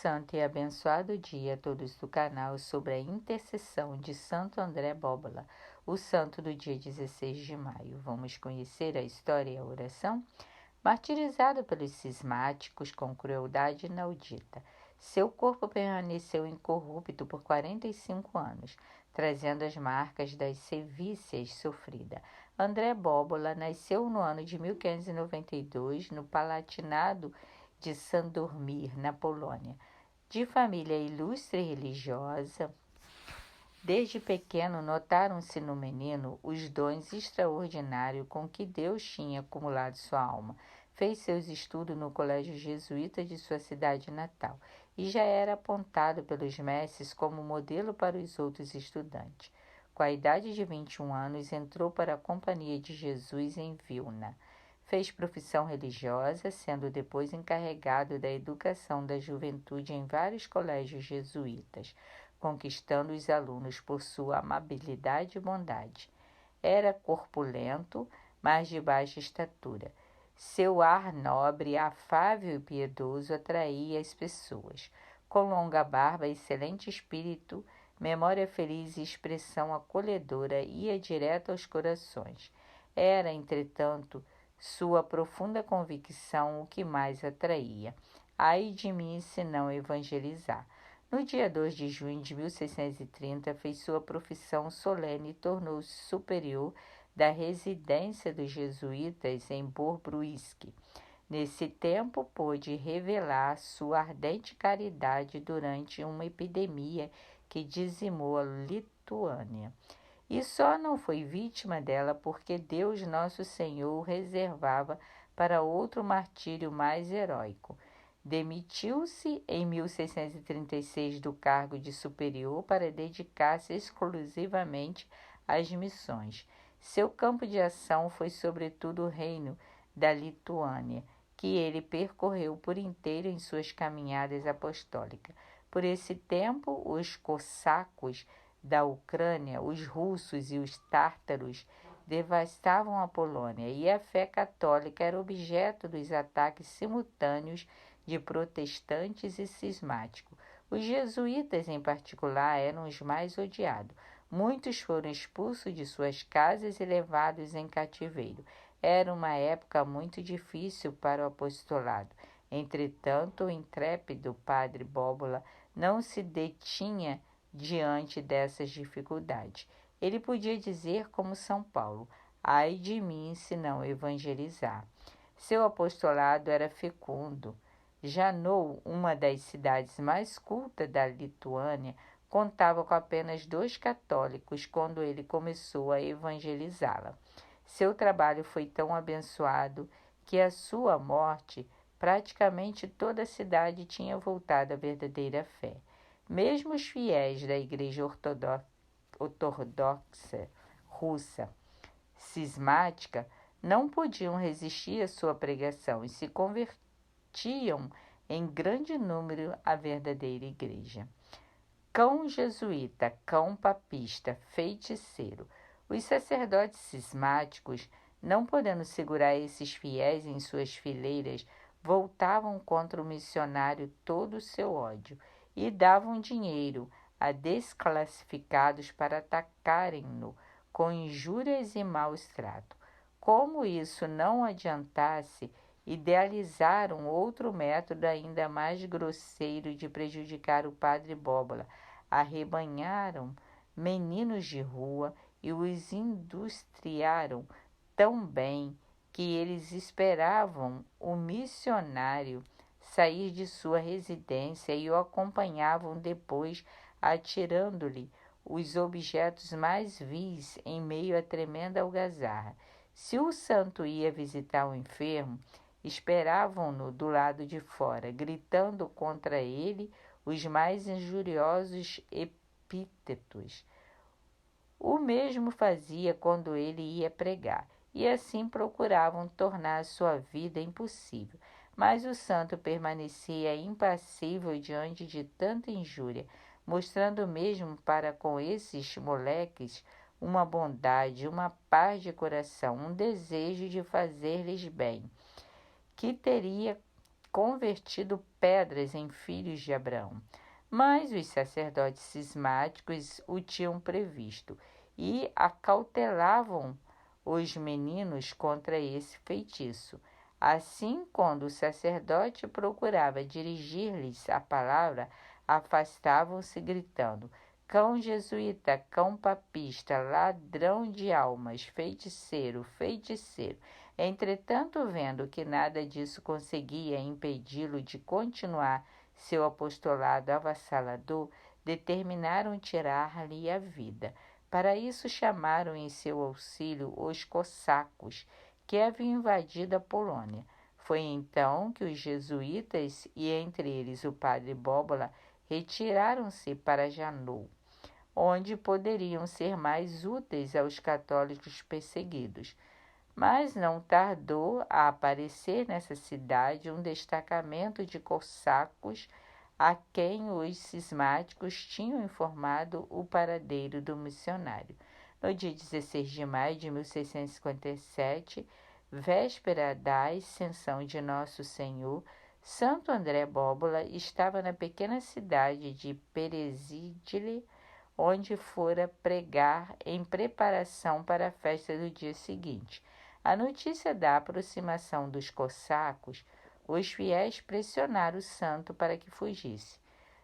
santo e abençoado dia a todos do canal sobre a intercessão de Santo André Bóbola, o santo do dia 16 de maio. Vamos conhecer a história e a oração? Martirizado pelos cismáticos com crueldade inaudita, seu corpo permaneceu incorrupto por 45 anos, trazendo as marcas das sevícias sofridas. André Bóbola nasceu no ano de 1592 no Palatinado de Sandomir, na Polônia. De família ilustre e religiosa, desde pequeno notaram-se no menino os dons extraordinários com que Deus tinha acumulado sua alma. Fez seus estudos no colégio jesuíta de sua cidade natal e já era apontado pelos mestres como modelo para os outros estudantes. Com a idade de 21 anos, entrou para a Companhia de Jesus em Vilna. Fez profissão religiosa, sendo depois encarregado da educação da juventude em vários colégios jesuítas, conquistando os alunos por sua amabilidade e bondade. Era corpulento, mas de baixa estatura. Seu ar nobre, afável e piedoso atraía as pessoas. Com longa barba, excelente espírito, memória feliz e expressão acolhedora, ia direto aos corações. Era, entretanto, sua profunda convicção o que mais atraía. Ai de mim se não evangelizar. No dia 2 de junho de 1630, fez sua profissão solene e tornou-se superior da residência dos jesuítas em Bobruisk. Nesse tempo, pôde revelar sua ardente caridade durante uma epidemia que dizimou a Lituânia. E só não foi vítima dela porque Deus Nosso Senhor o reservava para outro martírio mais heróico. Demitiu-se em 1636 do cargo de superior para dedicar-se exclusivamente às missões. Seu campo de ação foi sobretudo o reino da Lituânia, que ele percorreu por inteiro em suas caminhadas apostólicas. Por esse tempo, os cossacos da Ucrânia, os russos e os tártaros devastavam a Polônia e a fé católica era objeto dos ataques simultâneos de protestantes e cismáticos. Os jesuítas, em particular, eram os mais odiados. Muitos foram expulsos de suas casas e levados em cativeiro. Era uma época muito difícil para o apostolado. Entretanto, o intrépido padre Bóbola não se detinha diante dessas dificuldades. Ele podia dizer como São Paulo: ai de mim se não evangelizar. Seu apostolado era fecundo. Janov, uma das cidades mais cultas da Lituânia, contava com apenas 2 católicos quando ele começou a evangelizá-la. Seu trabalho foi tão abençoado que à sua morte praticamente toda a cidade tinha voltado à verdadeira fé. Mesmo os fiéis da Igreja Ortodoxa russa cismática não podiam resistir à sua pregação e se convertiam em grande número à verdadeira igreja. Cão jesuíta, cão papista, feiticeiro. Os sacerdotes cismáticos, não podendo segurar esses fiéis em suas fileiras, voltavam contra o missionário todo o seu ódio e davam dinheiro a desclassificados para atacarem-no com injúrias e maus tratos. Como isso não adiantasse, idealizaram outro método ainda mais grosseiro de prejudicar o padre Bóbola. Arrebanharam meninos de rua e os industriaram tão bem que eles esperavam o missionário sair de sua residência e o acompanhavam depois, atirando-lhe os objetos mais vis em meio a tremenda algazarra. Se o santo ia visitar o enfermo, esperavam-no do lado de fora, gritando contra ele os mais injuriosos epítetos. O mesmo fazia quando ele ia pregar, e assim procuravam tornar sua vida impossível. Mas o santo permanecia impassível diante de tanta injúria, mostrando mesmo para com esses moleques uma bondade, uma paz de coração, um desejo de fazer-lhes bem, que teria convertido pedras em filhos de Abraão. Mas os sacerdotes cismáticos o tinham previsto e acautelavam os meninos contra esse feitiço. Assim, quando o sacerdote procurava dirigir-lhes a palavra, afastavam-se gritando: cão jesuíta, cão papista, ladrão de almas, feiticeiro, feiticeiro. Entretanto, vendo que nada disso conseguia impedi-lo de continuar seu apostolado avassalador, determinaram tirar-lhe a vida. Para isso chamaram em seu auxílio os cossacos, que haviam invadido a Polônia. Foi então que os jesuítas, e entre eles o padre Bóbola, retiraram-se para Janou, onde poderiam ser mais úteis aos católicos perseguidos. Mas não tardou a aparecer nessa cidade um destacamento de cossacos a quem os cismáticos tinham informado o paradeiro do missionário. No dia 16 de maio de 1657, véspera da Ascensão de Nosso Senhor, Santo André Bóbola estava na pequena cidade de Peresídile, onde fora pregar em preparação para a festa do dia seguinte. A notícia da aproximação dos cossacos, os fiéis pressionaram o santo para que fugisse.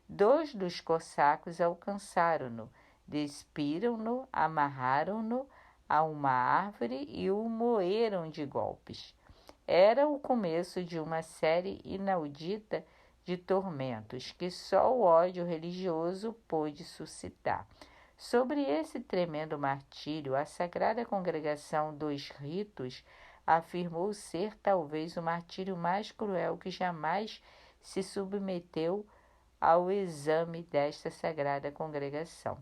2 dos cossacos alcançaram-no, despiram-no, amarraram-no a uma árvore e o moeram de golpes. Era o começo de uma série inaudita de tormentos que só o ódio religioso pôde suscitar. Sobre esse tremendo martírio, a Sagrada Congregação dos Ritos afirmou ser talvez o martírio mais cruel que jamais se submeteu ao exame desta Sagrada Congregação.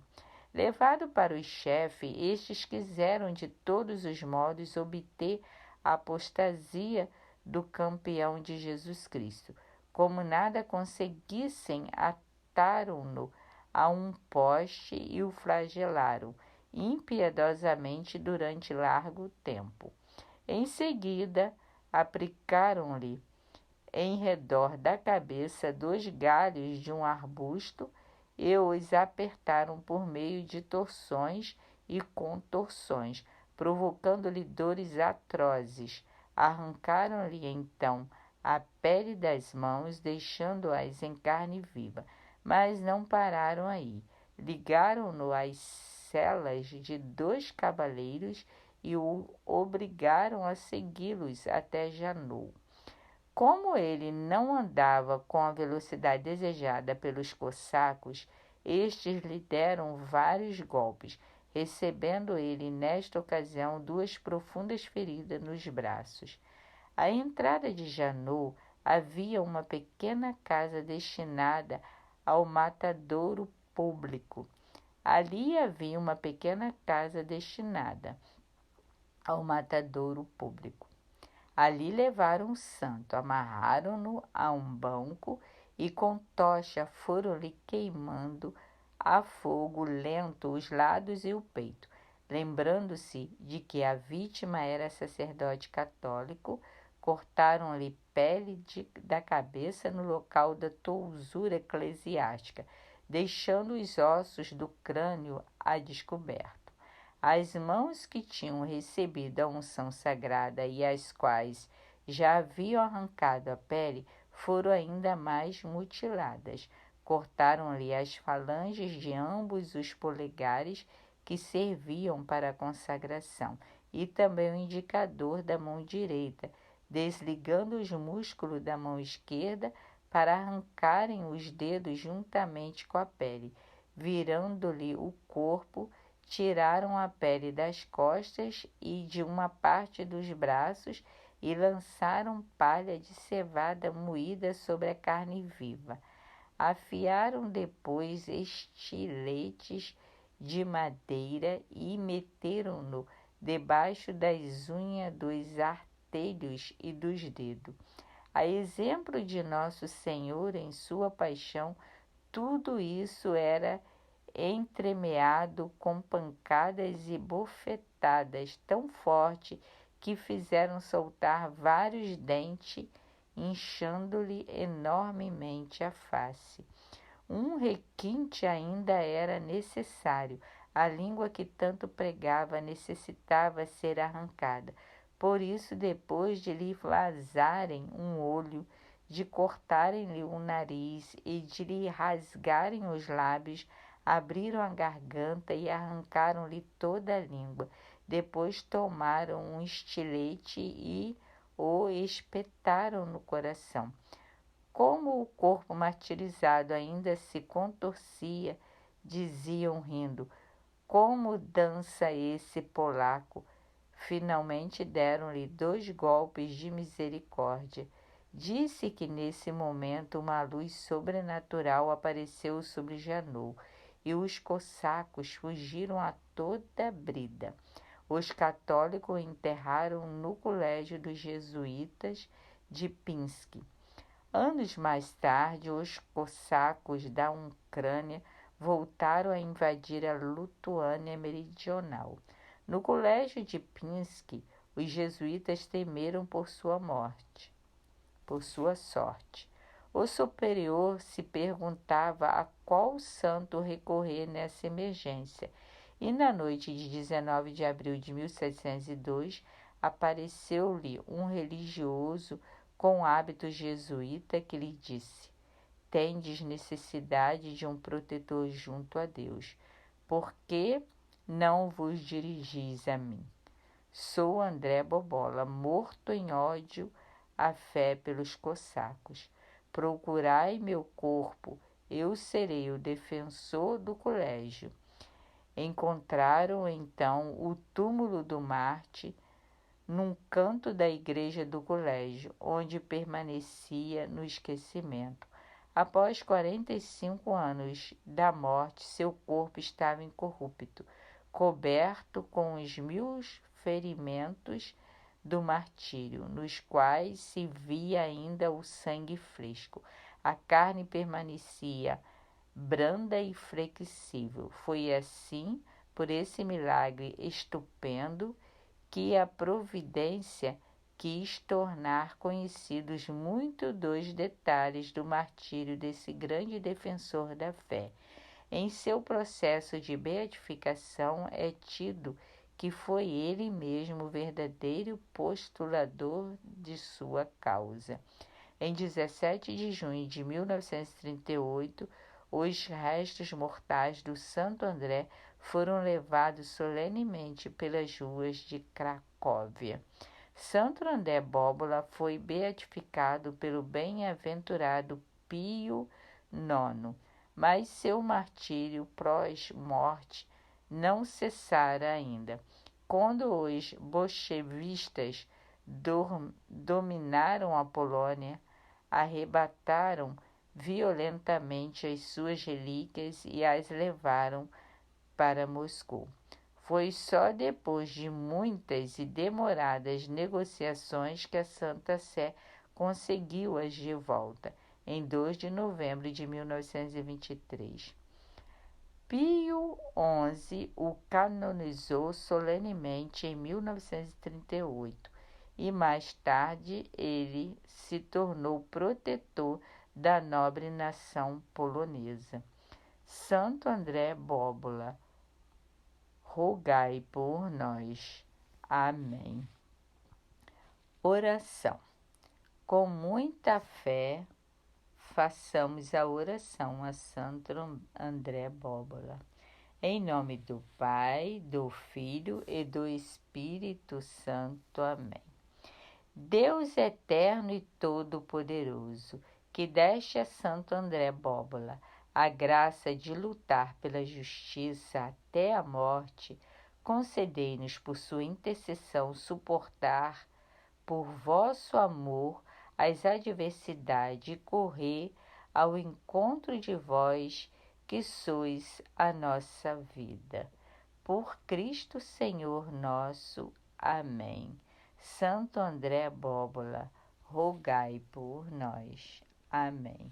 Levado para o chefe, estes quiseram de todos os modos obter a apostasia do campeão de Jesus Cristo. Como nada conseguissem, ataram-no a um poste e o flagelaram impiedosamente durante largo tempo. Em seguida, aplicaram-lhe em redor da cabeça 2 galhos de um arbusto e os apertaram por meio de torções e contorções, provocando-lhe dores atrozes. Arrancaram-lhe então a pele das mãos, deixando-as em carne viva, mas não pararam aí. Ligaram-no às selas de 2 cavaleiros e o obrigaram a segui-los até Janou. Como ele não andava com a velocidade desejada pelos cossacos, estes lhe deram vários golpes, recebendo ele nesta ocasião 2 profundas feridas nos braços. À entrada de Janou havia uma pequena casa destinada ao matadouro público. Ali havia uma pequena casa destinada ao matadouro público. Ali levaram o santo, amarraram-no a um banco e com tocha foram-lhe queimando a fogo lento os lados e o peito. Lembrando-se de que a vítima era sacerdote católico, cortaram-lhe pele da cabeça no local da tousura eclesiástica, deixando os ossos do crânio a descoberto. As mãos que tinham recebido a unção sagrada e as quais já haviam arrancado a pele foram ainda mais mutiladas. Cortaram-lhe as falanges de ambos os polegares que serviam para a consagração e também o indicador da mão direita, desligando os músculos da mão esquerda para arrancarem os dedos juntamente com a pele. Virando-lhe o corpo, tiraram a pele das costas e de uma parte dos braços e lançaram palha de cevada moída sobre a carne viva. Afiaram depois estiletes de madeira e meteram-no debaixo das unhas dos artelhos e dos dedos. A exemplo de Nosso Senhor em sua paixão, tudo isso era entremeado com pancadas e bofetadas tão forte que fizeram soltar vários dentes inchando-lhe enormemente a face. Um requinte ainda era necessário. A língua que tanto pregava necessitava ser arrancada. Por isso, depois de lhe vazarem um olho, de cortarem-lhe o nariz e de lhe rasgarem os lábios, abriram a garganta e arrancaram-lhe toda a língua. Depois tomaram um estilete e o espetaram no coração. Como o corpo martirizado ainda se contorcia, diziam rindo: como dança esse polaco! Finalmente deram-lhe 2 golpes de misericórdia. Disse que nesse momento uma luz sobrenatural apareceu sobre Janot, e os cossacos fugiram a toda brida. Os católicos o enterraram no colégio dos jesuítas de Pinsk. Anos mais tarde, os cossacos da Ucrânia voltaram a invadir a Lituânia meridional. No colégio de Pinsk, os jesuítas temeram por sua sorte. O superior se perguntava a qual santo recorrer nessa emergência, e na noite de 19 de abril de 1702, apareceu-lhe um religioso com hábito jesuíta que lhe disse: tendes necessidade de um protetor junto a Deus. Por que não vos dirigis a mim? Sou André Bobola, morto em ódio à fé pelos cossacos. Procurai meu corpo, eu serei o defensor do colégio. Encontraram então o túmulo do Marte num canto da igreja do colégio, onde permanecia no esquecimento. Após 45 anos da morte, seu corpo estava incorrupto, coberto com os 1000 ferimentos do martírio, nos quais se via ainda o sangue fresco. A carne permanecia branda e flexível. Foi assim, por esse milagre estupendo, que a providência quis tornar conhecidos muito dos detalhes do martírio desse grande defensor da fé. Em seu processo de beatificação é tido que foi ele mesmo o verdadeiro postulador de sua causa. Em 17 de junho de 1938, os restos mortais do Santo André foram levados solenemente pelas ruas de Cracóvia. Santo André Bóbola foi beatificado pelo bem-aventurado Pio IX, mas seu martírio pós-morte não cessara ainda. Quando os bolchevistas dominaram a Polônia, arrebataram violentamente as suas relíquias e as levaram para Moscou. Foi só depois de muitas e demoradas negociações que a Santa Sé conseguiu as de volta, em 2 de novembro de 1923. Pio XI o canonizou solenemente em 1938 e mais tarde ele se tornou protetor da nobre nação polonesa. Santo André Bóbola, rogai por nós. Amém. Oração. Com muita fé, façamos a oração a Santo André Bóbola. Em nome do Pai, do Filho e do Espírito Santo. Amém. Deus eterno e todo-poderoso, que deste a Santo André Bóbola a graça de lutar pela justiça até a morte, concedei-nos por sua intercessão suportar, por vosso amor, as adversidades e correr ao encontro de vós, que sois a nossa vida. Por Cristo Senhor nosso. Amém. Santo André Bóbola, rogai por nós. Amém.